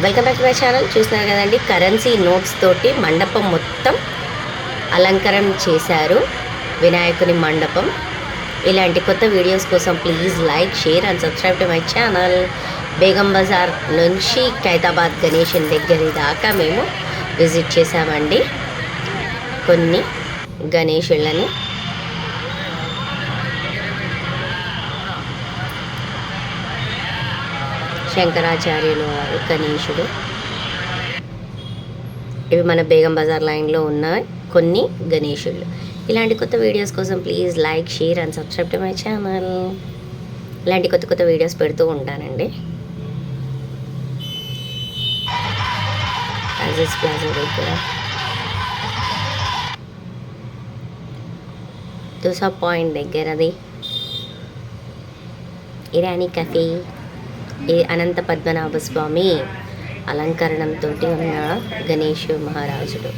Welcome back to my channel. చూస్తున్నారు కదండి, currency notes తోటి మండపం మొత్తం అలంకరణ చేశారు. వినాయకుని మండపం. ఇలాంటి కొత్త వీడియోస్ కోసం please like, share and subscribe to my channel. Begum Bazaar నుంచి ఖైతాబాద్ గణేషన్ దగ్గర దాకా మేము విజిట్ చేసామండి కొన్ని గణేషులని. శంకరాచార్యులు వారు గణేశుడు. ఇవి మన బేగం బజార్ లైన్లో ఉన్న కొన్ని గణేశుళ్ళు. ఇలాంటి కొత్త వీడియోస్ కోసం please like, share and subscribe to my channel. ఇలాంటి కొత్త కొత్త వీడియోస్ పెడుతూ ఉంటానండి. అజీజ్ ప్లాజా దగ్గర దోసా పాయింట్ దగ్గరది ఇరానీ కఫే. ఈ అనంత పద్మనాభ స్వామి అలంకరణంతో ఉన్న గణేష్ మహారాజుడు.